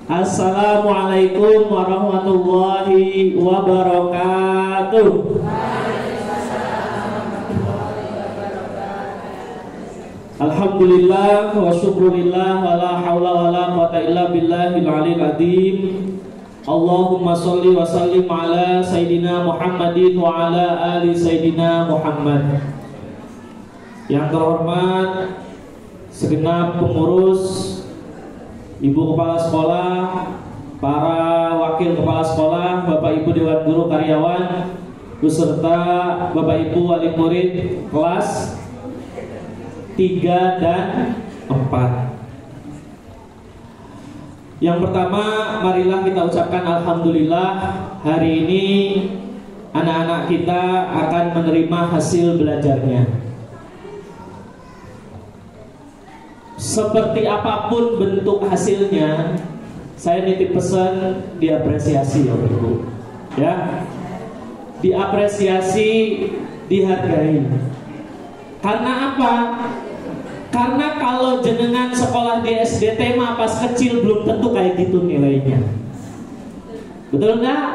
Assalamualaikum warahmatullahi wabarakatuh. Alhamdulillah wa syukurillah wa la hawla wa la quwwata illa billahil aliyil azim. Allahumma sholli wa sallim ala Sayyidina Muhammadin wa ala ali Sayyidina Muhammad. Yang terhormat segenap pengurus, Ibu Kepala Sekolah, para Wakil Kepala Sekolah, Bapak Ibu Dewan Guru Karyawan, beserta Bapak Ibu Wali Murid kelas 3 dan 4. Yang pertama, marilah kita ucapkan Alhamdulillah, hari ini anak-anak kita akan menerima hasil belajarnya. Seperti apapun bentuk hasilnya, saya nitip pesan diapresiasi ya Ibu. Ya, diapresiasi, dihargai. Karena apa? Karena kalau jenengan sekolah di SD tema pas kecil belum tentu kayak gitu nilainya. Betul nggak?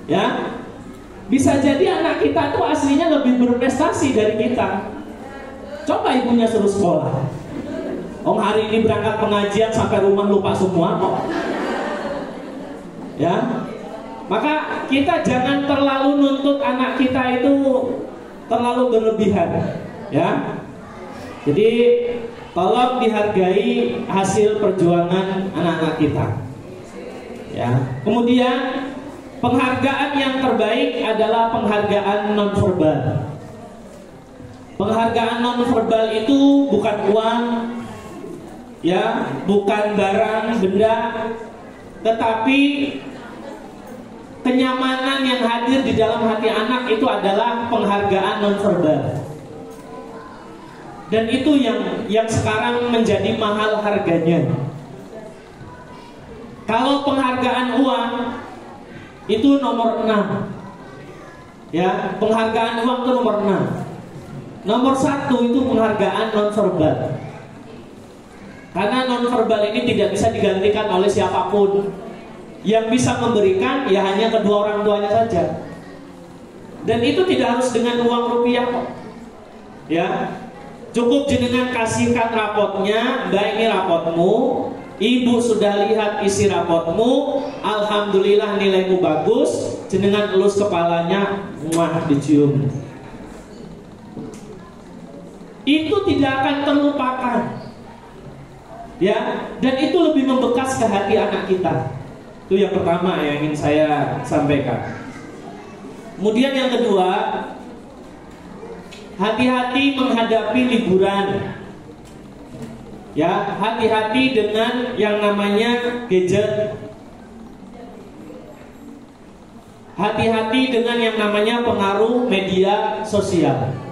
Ya, bisa jadi anak kita tuh aslinya lebih berprestasi dari kita. Coba ibunya suruh sekolah. Hari ini berangkat pengajian sampai rumah lupa semua kok. Ya, maka kita jangan terlalu nuntut anak kita itu terlalu berlebihan. Ya, jadi tolong dihargai hasil perjuangan anak-anak kita. Ya, kemudian penghargaan yang terbaik adalah penghargaan nonverbal. Penghargaan nonverbal itu bukan uang, ya, bukan barang, benda, tetapi kenyamanan yang hadir di dalam hati anak itu adalah penghargaan nonverbal. Dan itu yang sekarang menjadi mahal harganya. Kalau penghargaan uang itu nomor 6. Ya, penghargaan uang itu nomor 6. Nomor 1 itu penghargaan nonverbal. Karena nonverbal ini tidak bisa digantikan oleh siapapun. Yang bisa memberikan ya hanya kedua orang tuanya saja. Dan itu tidak harus dengan uang rupiah kok. Ya, cukup jenengan kasihkan rapotnya, Mbak ini rapotmu, Ibu sudah lihat isi rapotmu, alhamdulillah nilaimu bagus, jenengan elus kepalanya, muah dicium. Itu tidak akan terlupakan. Ya, dan itu lebih membekas ke hati anak kita. Itu yang pertama yang ingin saya sampaikan. Kemudian yang kedua, hati-hati menghadapi liburan. Ya, hati-hati dengan yang namanya gadget. Hati-hati dengan yang namanya pengaruh media sosial.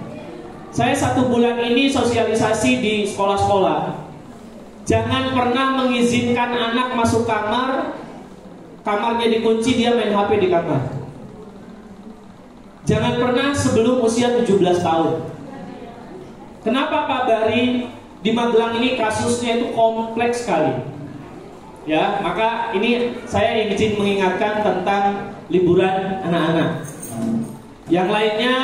Saya 1 bulan ini sosialisasi di sekolah-sekolah. Jangan pernah mengizinkan anak masuk kamar, kamarnya dikunci, dia main HP di kamar. Jangan pernah sebelum usia 17 tahun. Kenapa Pak Bari? Di Magelang ini kasusnya itu kompleks sekali. Ya, maka ini saya izin mengingatkan tentang liburan anak-anak. Yang lainnya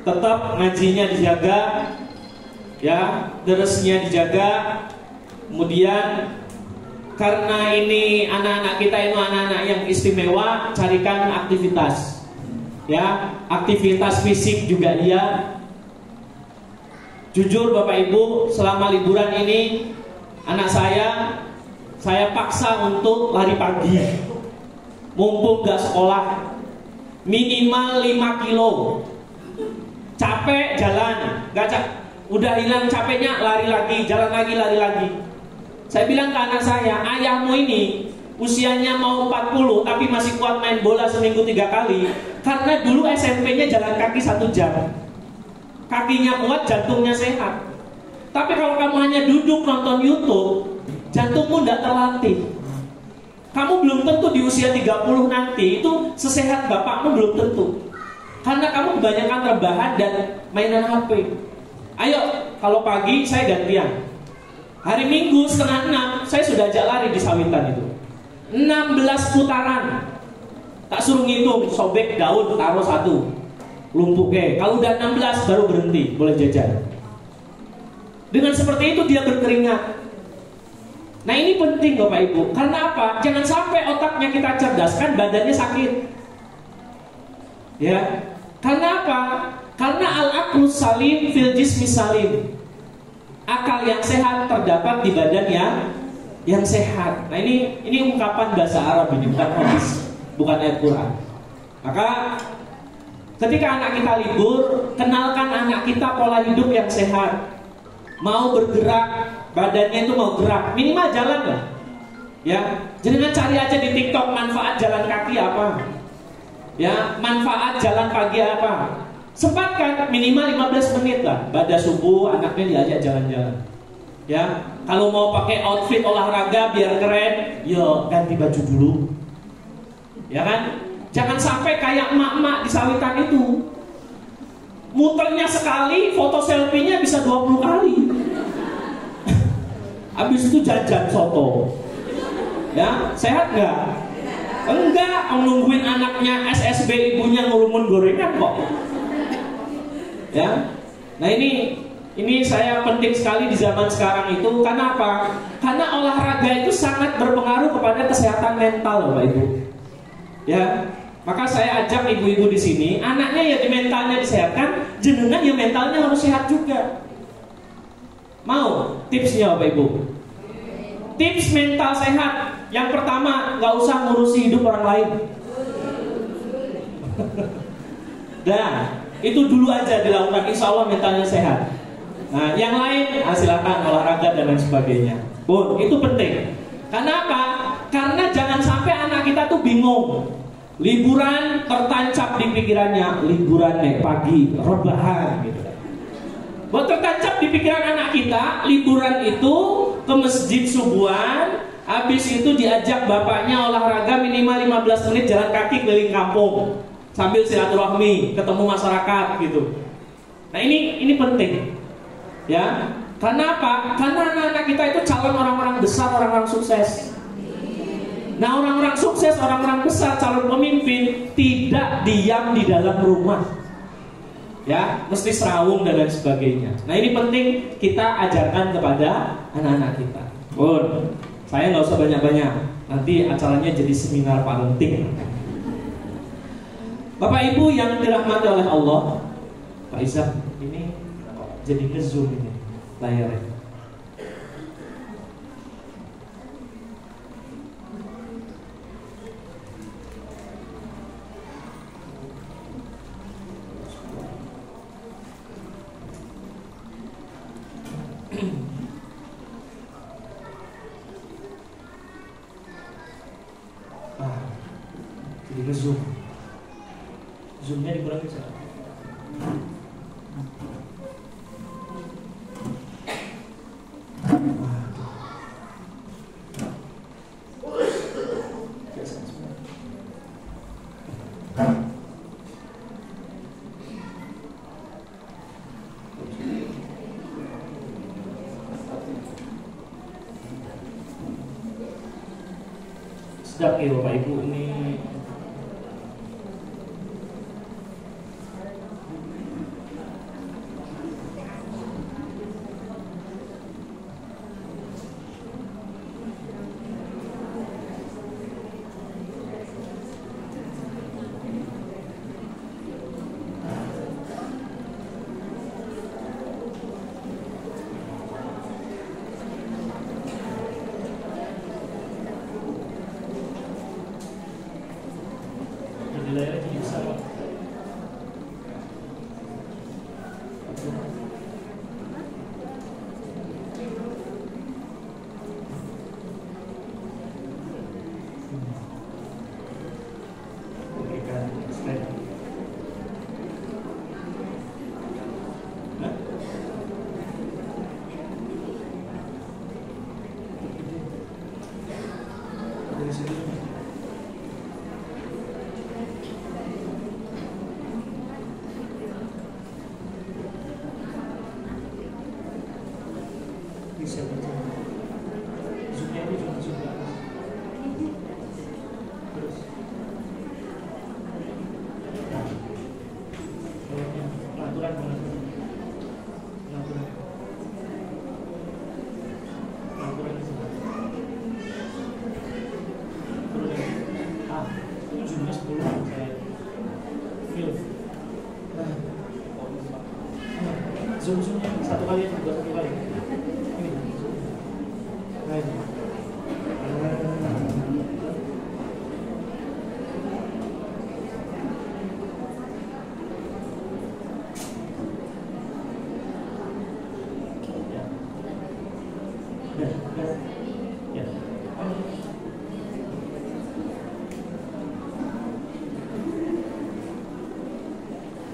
tetap ngajinya dijaga, ya, deresnya dijaga. Kemudian karena ini anak-anak kita itu anak-anak yang istimewa, carikan aktivitas. Ya, aktivitas fisik juga dia. Jujur Bapak Ibu, selama liburan ini anak saya paksa untuk lari pagi. Mumpung gak sekolah, minimal 5 kilo. Capek jalan, udah hilang capeknya, lari lagi, jalan lagi, lari lagi. Saya bilang ke anak saya, ayahmu ini usianya mau 40 tapi masih kuat main bola seminggu 3 kali. Karena dulu SMP-nya jalan kaki 1 jam. Kakinya kuat, jantungnya sehat. Tapi kalau kamu hanya duduk nonton YouTube, jantungmu tidak terlatih. Kamu belum tentu di usia 30 nanti itu sesehat bapakmu, belum tentu. Karena kamu kebanyakan rebahan dan mainan HP. Ayo, kalau pagi saya gantian. Hari Minggu setengah 6 saya sudah ajak lari di sawitan itu. 16 putaran. Tak suruh ngitung, sobek daun taruh satu, lumpuk ke. Kalau udah 16 baru berhenti, boleh jajan. Dengan seperti itu dia berkeringat. Nah ini penting Bapak Ibu. Karena apa? Jangan sampai otaknya kita cerdaskan, badannya sakit. Ya. Karena apa? Karena al-aqlus salim fil jismi salim. Akal yang sehat terdapat di badan yang sehat. Nah ini ungkapan bahasa Arab ini, bukan hadis, bukan ayat Quran. Maka ketika anak kita libur, kenalkan anak kita pola hidup yang sehat. Mau bergerak, badannya itu mau gerak, minimal jalan lah. Ya, jangan cari aja di TikTok manfaat jalan kaki apa. Ya, manfaat jalan pagi apa. Sempatkan minimal 15 menit lah. Pada subuh anaknya diajak jalan-jalan. Ya, kalau mau pakai outfit olahraga biar keren, yo ganti baju dulu. Ya kan? Jangan sampai kayak emak-emak di sawitan itu. Muternya sekali, foto selfie-nya bisa 20 kali. Habis itu jajan soto. Ya, sehat nggak? Enggak, nungguin anaknya SSB, ibunya ngurumun gorengan kok. Ya, nah ini saya penting sekali di zaman sekarang itu. Karena apa? Karena olahraga itu sangat berpengaruh kepada kesehatan mental, Bapak Ibu. Ya, maka saya ajak ibu-ibu di sini, anaknya ya di mentalnya disehatkan, jenengan ya mentalnya harus sehat juga. Mau tipsnya Bapak Ibu? Tips mental sehat. Yang pertama, nggak usah ngurusi hidup orang lain. Dan itu dulu aja dilakukan, insya Allah mentalnya sehat. Nah, yang lain silakan olahraga dan lain sebagainya. Pun itu penting. Karena apa? Karena jangan sampai anak kita tuh bingung. Liburan tertancap di pikirannya, liburan naik pagi, rebahan gitu. Buat tertancap di pikiran anak kita, liburan itu ke masjid subuhan, habis itu diajak bapaknya olahraga minimal 15 menit jalan kaki keliling kampung sambil silaturahmi, ketemu masyarakat gitu. Nah ini penting. Ya. Karena apa? Karena anak-anak kita itu calon orang-orang besar, orang-orang sukses. Nah, orang-orang sukses, orang-orang besar, calon pemimpin tidak diam di dalam rumah. Ya, mesti serawung dan lain sebagainya. Nah, ini penting kita ajarkan kepada anak-anak kita. Pun, saya nggak usah banyak-banyak. Nanti acaranya jadi seminar parenting. Bapak Ibu yang dirahmati oleh Allah, Pak Ishak, ini jadi nge-zoom ini layarnya. Jadi nge-zoom. Zoomnya dikurangin saja. Sedap ya Bapak Ibu ini. Bisa minus 10 saya film. Zoom-zoomnya satu kali aja, satu kali. Ini. Nah, ini.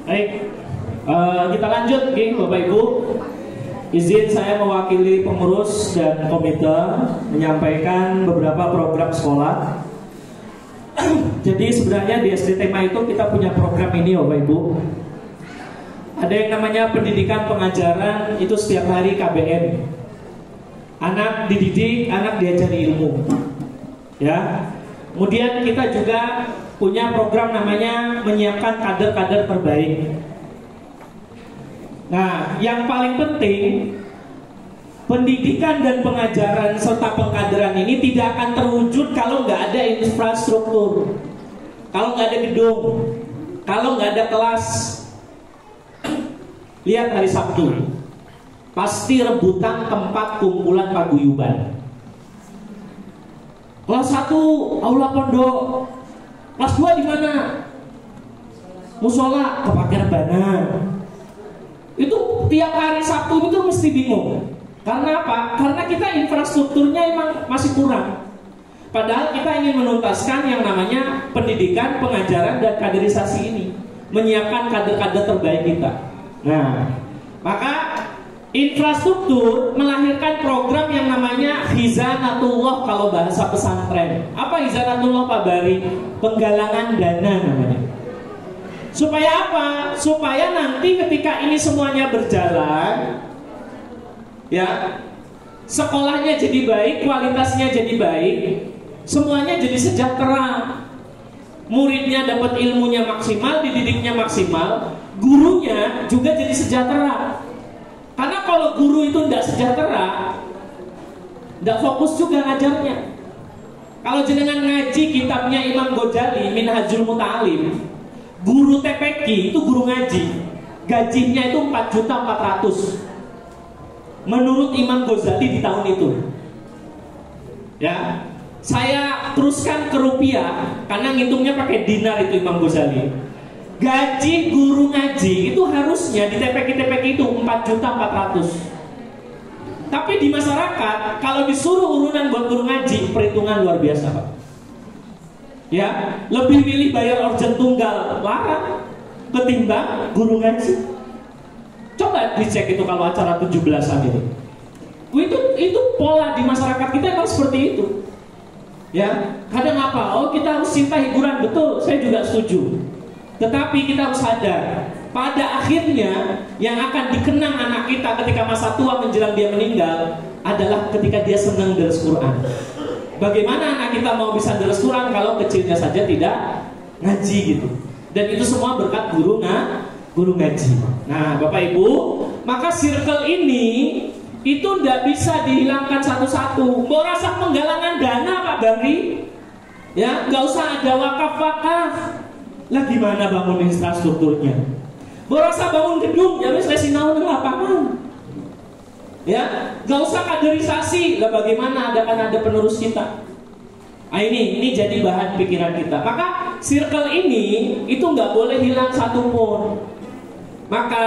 Baik, kita lanjut, geng, Bapak Ibu. Izin saya mewakili pengurus dan komite menyampaikan beberapa program sekolah. Jadi sebenarnya di SD Tema itu kita punya program ini, Bapak Ibu. Ada yang namanya pendidikan pengajaran, itu setiap hari KBM. Anak dididik, anak diajari ilmu. Ya. Kemudian kita juga punya program namanya menyiapkan kader-kader terbaik. Nah, yang paling penting, pendidikan dan pengajaran serta pengkaderan ini tidak akan terwujud kalau nggak ada infrastruktur, kalau nggak ada gedung, kalau nggak ada kelas. Lihat hari Sabtu, pasti rebutan tempat kumpulan paguyuban. Kelas 1 aula pondok, kelas 2 di mana? Musola, kepake rebana. Itu tiap hari Sabtu itu mesti bingung. Karena apa? Karena kita infrastrukturnya emang masih kurang. Padahal kita ingin menuntaskan yang namanya pendidikan, pengajaran, dan kaderisasi ini, menyiapkan kader-kader terbaik kita. Nah, maka infrastruktur melahirkan program yang namanya Hizanatullah kalau bahasa pesantren. Apa Hizanatullah, Pak Bari? Penggalangan dana namanya. Supaya apa? Supaya nanti ketika ini semuanya berjalan, ya, sekolahnya jadi baik, kualitasnya jadi baik, semuanya jadi sejahtera. Muridnya dapat ilmunya maksimal, dididiknya maksimal, gurunya juga jadi sejahtera. Karena kalau guru itu tidak sejahtera, tidak fokus juga ngajarnya. Kalau jenengan ngaji kitabnya Imam Ghazali, Minhajul Muta'alim, guru TPQ itu guru ngaji, gajinya itu 4.400.000 menurut Imam Ghazali di tahun itu. Ya, saya teruskan ke rupiah karena ngitungnya pakai dinar itu Imam Ghazali. Gaji guru ngaji itu harusnya di TPQ itu 4.400.000. Tapi di masyarakat kalau disuruh urunan buat guru ngaji, perhitungan luar biasa, Pak. Ya, lebih milih bayar orjen tunggal larang ketimbang guru ngaji. Coba dicek itu kalau acara 17-an itu. Itu pola di masyarakat kita emang seperti itu. Ya, kadang apa? Oh, kita harus cinta hiburan, betul, saya juga setuju. Tetapi kita harus sadar, pada akhirnya yang akan dikenang anak kita ketika masa tua menjelang dia meninggal adalah ketika dia senang deres Quran. Bagaimana anak kita mau bisa deres Quran kalau kecilnya saja tidak ngaji gitu? Dan itu semua berkat guru ngaji. Nah, Bapak Ibu, maka circle ini itu tidak bisa dihilangkan satu-satu. Mau rasa penggalangan dana, Pak Bari, ya nggak usah ada wakaf-wakaf. Lah gimana bangun infrastrukturnya? Berasa bangun gedung, ya wis lesinau nang lapangan. Ya, nggak usah kaderisasi. Lah bagaimana ada penerus kita? Nah, ini jadi bahan pikiran kita. Maka circle ini itu nggak boleh hilang satupun. Maka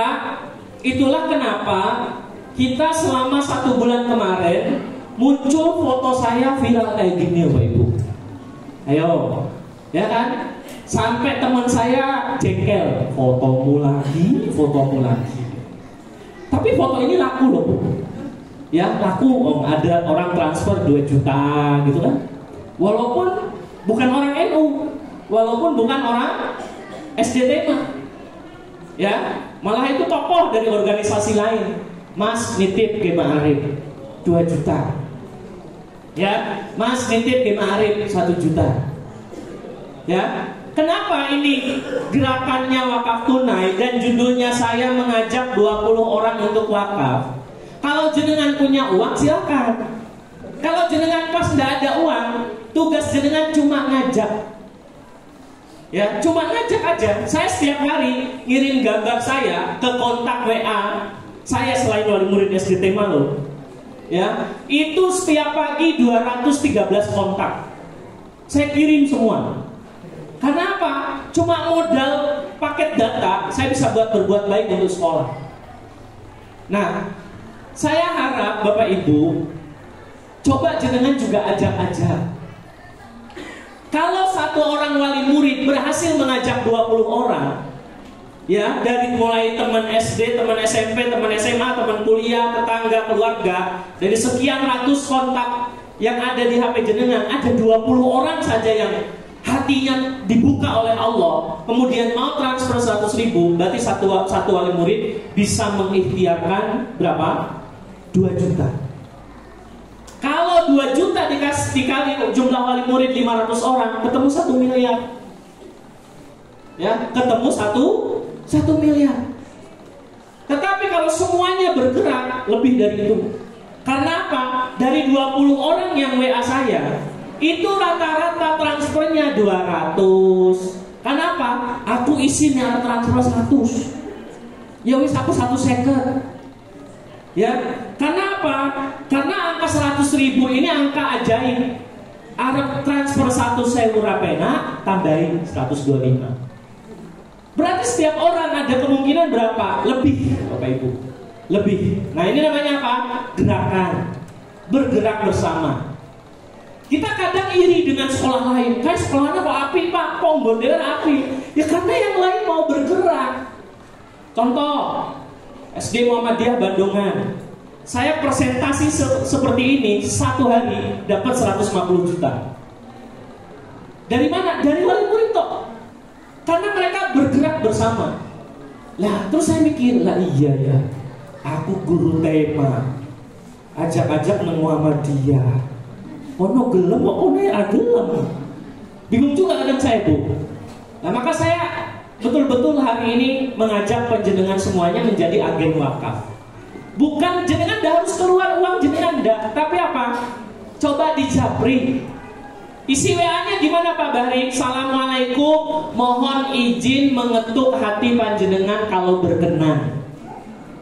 itulah kenapa kita selama 1 bulan kemarin muncul foto saya viral kayak gini, Bapak Ibu. Ayo, ya kan? Sampai teman saya jengkel, fotomu lagi. Tapi foto ini laku loh, Bu. Ya, laku. Ada orang transfer 2 juta gitu kan. Walaupun bukan orang NU, walaupun bukan orang SD Tema. Ya, malah itu tokoh dari organisasi lain. Mas nitip ke Ma'arif 2 juta. Ya, Mas nitip ke Ma'arif 1 juta. Ya, kenapa ini gerakannya wakaf tunai dan judulnya saya mengajak 20 orang untuk wakaf? Kalau jenengan punya uang silakan. Kalau jenengan pas tidak ada uang, tugas jenengan cuma ngajak. Ya, cuma ngajak aja. Saya setiap hari ngirim gambar saya ke kontak WA saya selain wali murid SD Tema loh. Ya, itu setiap pagi 213 kontak. Saya kirim semua. Karena apa? Cuma modal paket data, saya bisa berbuat baik untuk sekolah. Nah, saya harap Bapak Ibu coba jenengan juga ajak-ajak. Kalau satu orang wali murid berhasil mengajak 20 orang, ya, dari mulai teman SD, teman SMP, teman SMA, teman kuliah, tetangga, keluarga, dari sekian ratus kontak yang ada di HP jenengan, ada 20 orang saja yang hatinya dibuka oleh Allah, kemudian mau transfer 100.000, berarti satu wali murid bisa mengikhtiarkan berapa? 2 juta. Kalau 2 juta dikali jumlah wali murid 500 orang, ketemu 1 miliar. Ya, ketemu 1 miliar. Tetapi kalau semuanya bergerak, lebih dari itu. Karena apa? Dari 20 orang yang WA saya, itu rata-rata transfernya 200. Karena apa? Aku isinya transfer 100. Ya wis aku 1 second. Ya, karena apa? Karena angka 100.000 ini angka ajaib. Arab transfer 1.000 rapena tambahin 125. Berarti setiap orang ada kemungkinan berapa? Lebih, Bapak Ibu. Lebih. Nah, ini namanya apa? Gerakan. Bergerak bersama. Kita kadang iri dengan sekolah lain. Kan sekolahnya kok api, Pak? Kok modern api? Ya karena yang lain mau bergerak. Contoh, SD Muhammadiyah Bandungan. Saya presentasi seperti ini 1 hari dapat 150 juta. Dari mana? Dari wali murid toh. Karena mereka bergerak bersama. Lah, terus saya mikir, lah iya ya. Aku guru tema. Ajak-ajak nang Muhammadiyah. Ono gelem kok ono agelem. Bingung juga kadang saya, Bu. Nah, maka saya betul-betul hari ini mengajak penjenengan semuanya menjadi agen wakaf. Bukan jenengan harus keluar uang jenengan dah, tapi apa? Coba dijapri. Isi WA-nya gimana Pak Bahri? Assalamualaikum, mohon izin mengetuk hati panjenengan kalau berkenan.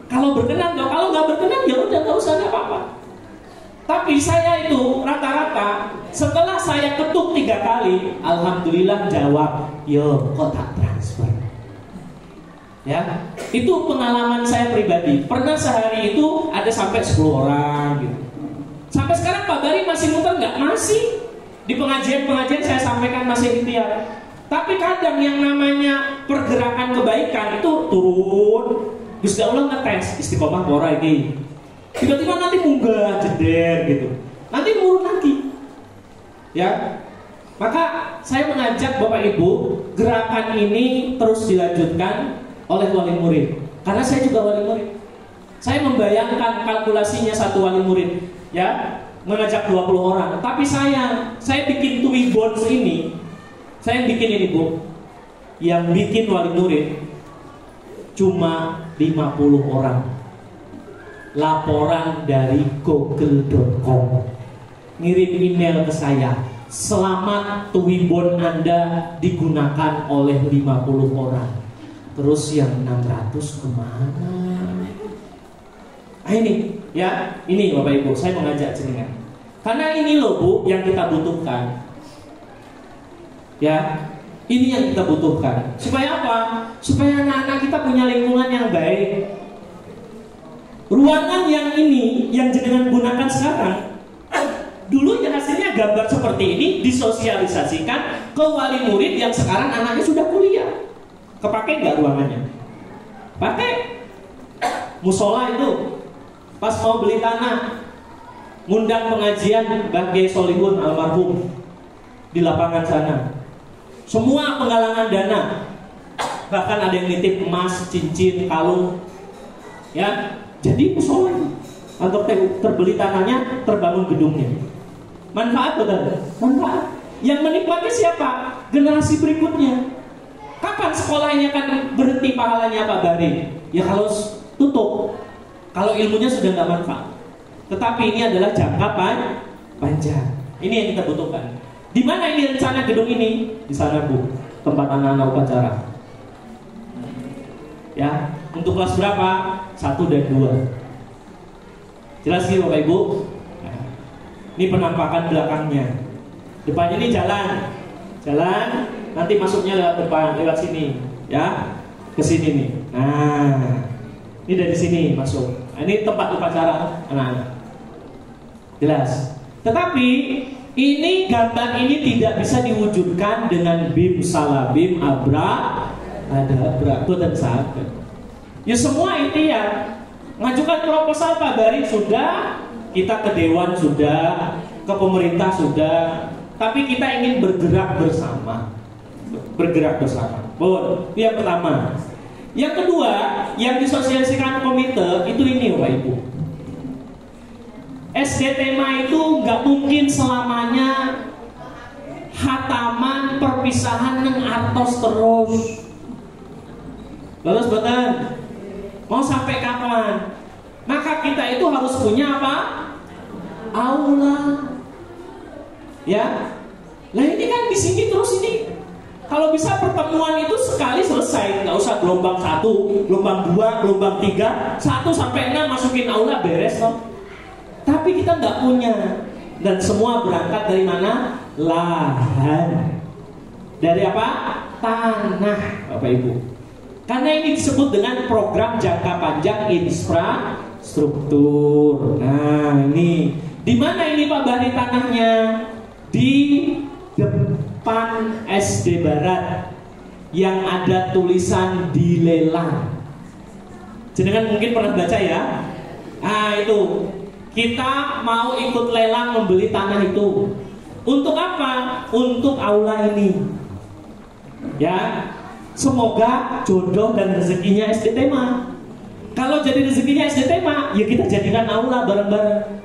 Kalau berkenan, kalau nggak berkenan ya udah nggak usah, nggak apa-apa. Tapi saya itu rata-rata setelah saya ketuk 3 kali, alhamdulillah jawab, yo kotak transfer. Ya, itu pengalaman saya pribadi. Pernah sehari itu ada sampai 10 orang gitu. Sampai sekarang Pak Bari masih muter nggak? Masih. Di pengajian-pengajian saya sampaikan masih ikhtiar. Tapi kadang yang namanya pergerakan kebaikan itu turun. Gus Daulah ngetes istiqomah pora ini. Tiba-tiba nanti munggah jeder gitu. Nanti turun lagi. Ya. Maka saya mengajak Bapak Ibu, gerakan ini terus dilanjutkan oleh wali murid. Karena saya juga wali murid. Saya membayangkan kalkulasinya satu wali murid, ya, mengajak 20 orang. Tapi saya bikin Tui Bonds ini, saya bikin ini, Bu. Yang bikin wali murid cuma 50 orang. Laporan dari google.com. Ngirim email ke saya. Selamat Tui Bond Anda digunakan oleh 50 orang. Terus yang 600 kemana? Nah ini, ya, ini Bapak Ibu, saya mengajak jenengan. Karena ini loh Bu, yang kita butuhkan. Ya, ini yang kita butuhkan. Supaya apa? Supaya anak-anak kita punya lingkungan yang baik. Ruangan yang ini, yang jenengan gunakan sekarang, dulu ya hasilnya gambar seperti ini disosialisasikan ke wali murid yang sekarang anaknya sudah kuliah. Kepake nggak ruangannya? Pakai. Musola itu pas mau beli tanah, ngundang pengajian Mbah Kiai Solihun almarhum di lapangan sana. Semua penggalangan dana, bahkan ada yang nitip emas, cincin, kalung, ya. Jadi musola itu untuk terbeli tanahnya, terbangun gedungnya. Manfaat betul? Manfaat. Yang menikmati siapa? Generasi berikutnya. Kapan sekolah ini akan berhenti pahalanya Pak Bari? Ya kalau tutup, kalau ilmunya sudah nggak manfaat. Tetapi ini adalah jangka panjang. Ini yang kita butuhkan. Di mana ini rencana gedung ini? Di sana Bu. tempat anak-anak upacara. Ya, untuk kelas berapa? 1 dan 2. Jelas sih Bapak Ibu? Nah, ini penampakan belakangnya. Depannya ini jalan, nanti masuknya lewat depan, lewat sini, ya, ke sini nih. Nah, ini dari sini masuk. Nah, ini tempat upacara anak-anak. Jelas. Tetapi ini gambar ini tidak bisa diwujudkan dengan bim salabim abra dan sahabat. Ya semua ikhtiar. Ngajukan proposal kabari sudah, kita ke dewan sudah, ke pemerintah sudah, tapi kita ingin bergerak bersama. Bon, itu yang pertama. Yang kedua, yang disosialisasikan komite itu ini Bapak Ibu. SD tema itu nggak mungkin selamanya hataman perpisahan neng artos terus. Terus betul. Mau sampai kapan? Maka kita itu harus punya apa? Aula. Ya. Nah ini kan di sini terus ini. Kalau bisa pertemuan itu sekali selesai, nggak usah gelombang 1, gelombang 2, gelombang 3, 1 sampai 6 masukin aula beres loh. Tapi kita nggak punya. Dan semua berangkat dari mana? Lahan. Dari apa? Tanah, Bapak Ibu. Karena ini disebut dengan program jangka panjang infrastruktur. Nah ini, di mana ini Pak Bahri tanahnya? Di depan SD Barat yang ada tulisan dilelang. Jenengan mungkin pernah baca ya? Ah itu, kita mau ikut lelang membeli tanah itu. Untuk apa? Untuk aula ini. Ya. Semoga jodoh dan rezekinya SD Tema. Kalau jadi rezekinya SD Tema, ya kita jadikan aula bareng-bareng.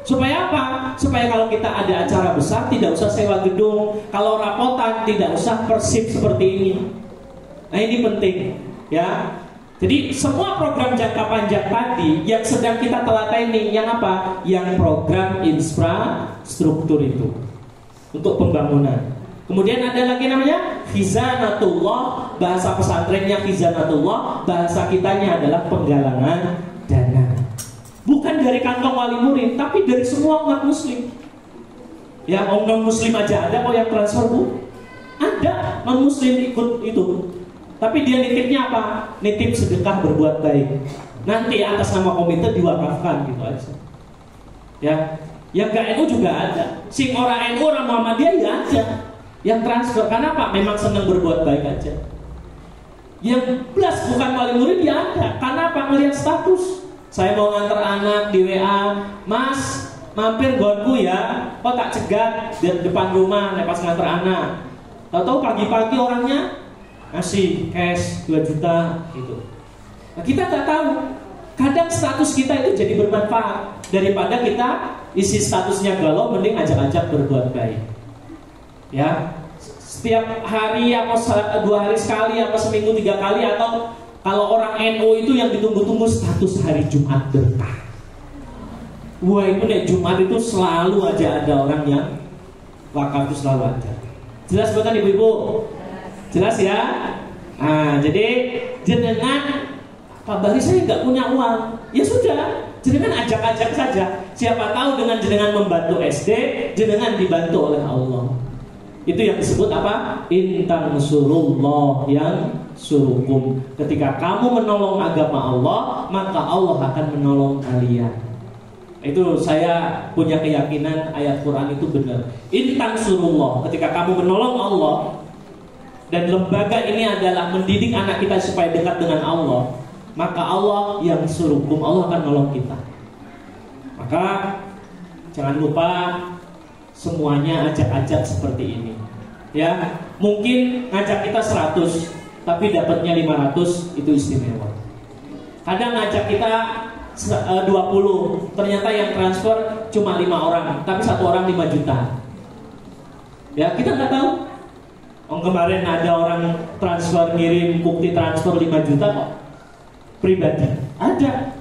Supaya apa? Supaya kalau kita ada acara besar tidak usah sewa gedung. Kalau rapotan tidak usah persib seperti ini. Nah ini penting, ya. Jadi semua program jangka panjang tadi yang sedang kita telateni, yang apa? Yang program infrastruktur itu untuk pembangunan. Kemudian ada lagi namanya khizanatullah, bahasa pesantrennya khizanatullah, bahasa kitanya adalah penggalangan dana. Bukan dari kantong wali murid, tapi dari semua umat muslim. Ya, non muslim aja ada kok yang transfer Bu. Ada non muslim ikut itu. Tapi dia nitipnya apa? Nitip sedekah berbuat baik. Nanti atas nama komite diwakafkan gitu aja. Ya, yang gak NU juga ada. Sing ora NU orang Muhammadiyah ya aja. Yang transfer, karena apa? Memang senang berbuat baik aja. Yang plus bukan wali murid ya ada. Karena apa? Ngelihat status. Saya mau nganter anak di WA, Mas, mampir gonku ya. Kok tak cegat di depan rumah, pas nganter anak. Tahu-tahu pagi-pagi orangnya ngasih cash 2 juta gitu. Nah, kita nggak tahu. Kadang status kita itu jadi bermanfaat daripada kita isi statusnya galau, mending ajak-ajak berbuat baik. Ya, setiap hari apa 2 hari sekali, apa seminggu 3 kali, atau kalau orang NU itu yang ditunggu-tunggu status hari Jumat berkah. Wah itu nih Jumat itu selalu aja ada orang yang wakaf, itu selalu ada. Jelas bukan ibu-ibu? Jelas ya? Nah jadi jenengan Pak Bahri saya nggak punya uang, ya sudah, jenengan ajak-ajak saja. Siapa tahu dengan jenengan membantu SD, jenengan dibantu oleh Allah. Itu yang disebut apa? Intan surullah yang surukum. Ketika kamu menolong agama Allah, maka Allah akan menolong kalian. Itu saya punya keyakinan ayat Quran itu benar. Intan surullah, ketika kamu menolong Allah, dan lembaga ini adalah mendidik anak kita supaya dekat dengan Allah, maka Allah yang surukum, Allah akan menolong kita. Maka jangan lupa semuanya ajak-ajak seperti ini. Ya, mungkin ngajak kita 100, tapi dapatnya 500, itu istimewa. Kadang ngajak kita 20, ternyata yang transfer cuma 5 orang, tapi 1 orang 5 juta. Ya, kita nggak tahu. Kemarin ada orang transfer, ngirim bukti transfer 5 juta kok, pribadi. Ada.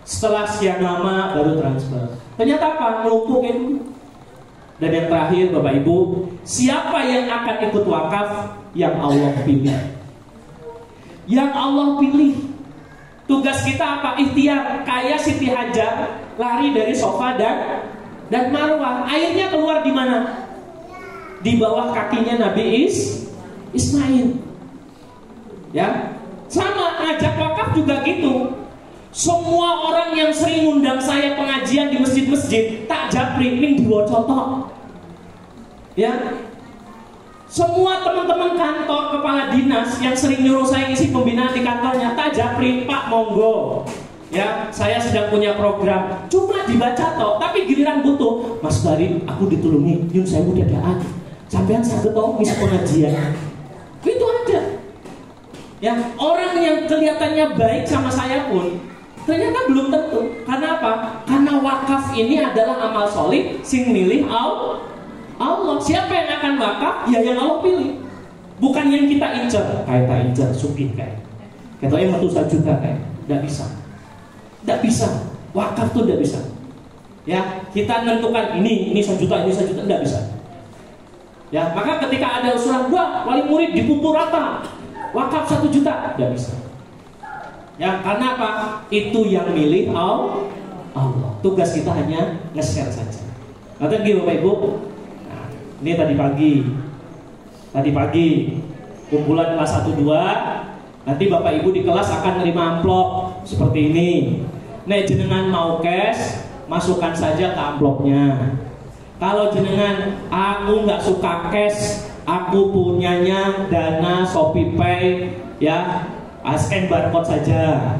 Setelah sekian lama baru transfer. Ternyata apa? Ngelumpukin. Dan yang terakhir Bapak Ibu, siapa yang akan ikut wakaf? Yang Allah pilih. Yang Allah pilih. Tugas kita apa? Ikhtiar. Kayak Siti Hajar lari dari Sofa dan Marwah. Airnya keluar di mana? Di bawah kakinya Nabi Ismail. Ya, sama ngajak wakaf juga gitu. Semua orang yang sering undang saya pengajian di masjid-masjid tak japri ning diwacotok. Ya. Semua teman-teman kantor kepala dinas yang sering nyuruh saya ngisi pembinaan di kantornya tak japri, Pak monggo. Ya, saya sedang punya program. Cuma dibaca toh, tapi giliran butuh, Mas Bari, aku ditulungi, nyun saya mudah dadaan. Sampean saged toh ngisi pengajian. Itu aja. Ya, orang yang kelihatannya baik sama saya pun ternyata belum tentu. Karena apa? Karena wakaf ini adalah amal solih sing milih Allah. Siapa yang akan wakaf? Ya yang Allah pilih. Bukan yang kita incer. Kayak tak incer, sugih kayak. Katanya metu 1 juta kayak. Tidak bisa. Tidak bisa. Wakaf tuh tidak bisa. Ya, kita menentukan ini 1 juta, ini 1 juta, tidak bisa. Ya, maka ketika ada usulan, wah wali murid dipupur rata, wakaf 1 juta, tidak bisa. Ya, karena apa? Itu yang milih Allah. Tugas kita hanya nge-share saja. Ngerti nggih Bapak Ibu? Nah, ini tadi pagi kumpulan kelas 1 2. Nanti Bapak Ibu di kelas akan menerima amplop seperti ini. Nek jenengan mau cash, masukkan saja ke amplopnya. Kalau jenengan aku nggak suka cash, aku punyanya Dana, ShopeePay, ya. Scan barcode saja,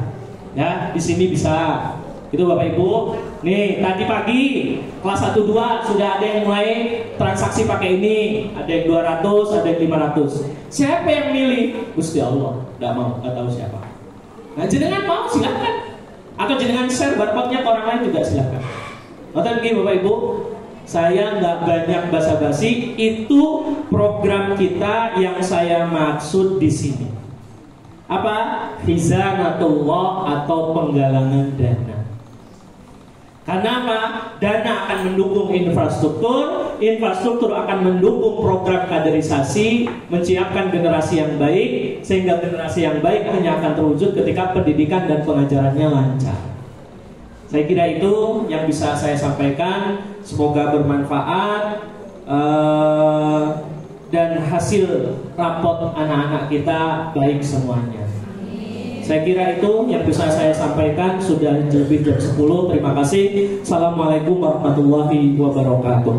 ya di sini bisa. Itu Bapak Ibu. Nih tadi pagi kelas 1 2 sudah ada yang mulai transaksi pakai ini. Ada yang 200, ada yang 500. Siapa yang milih? Gusti Allah. Tidak mau, nggak tahu siapa. Nah jenengan mau silakan. Atau jenengan share barcode-nya ke orang lain juga silakan. Nonton gini Bapak Ibu. Saya nggak banyak basa-basi. Itu program kita yang saya maksud di sini. Apa? Khizanatullah atau penggalangan dana. Karena apa? Dana akan mendukung infrastruktur, infrastruktur akan mendukung program kaderisasi, menyiapkan generasi yang baik, sehingga generasi yang baik hanya akan terwujud ketika pendidikan dan pengajarannya lancar. Saya kira itu yang bisa saya sampaikan. Semoga bermanfaat. Dan hasil rapot anak-anak kita baik semuanya. Saya kira itu yang bisa saya sampaikan. Sudah lebih jam 10. Terima kasih. Assalamualaikum warahmatullahi wabarakatuh.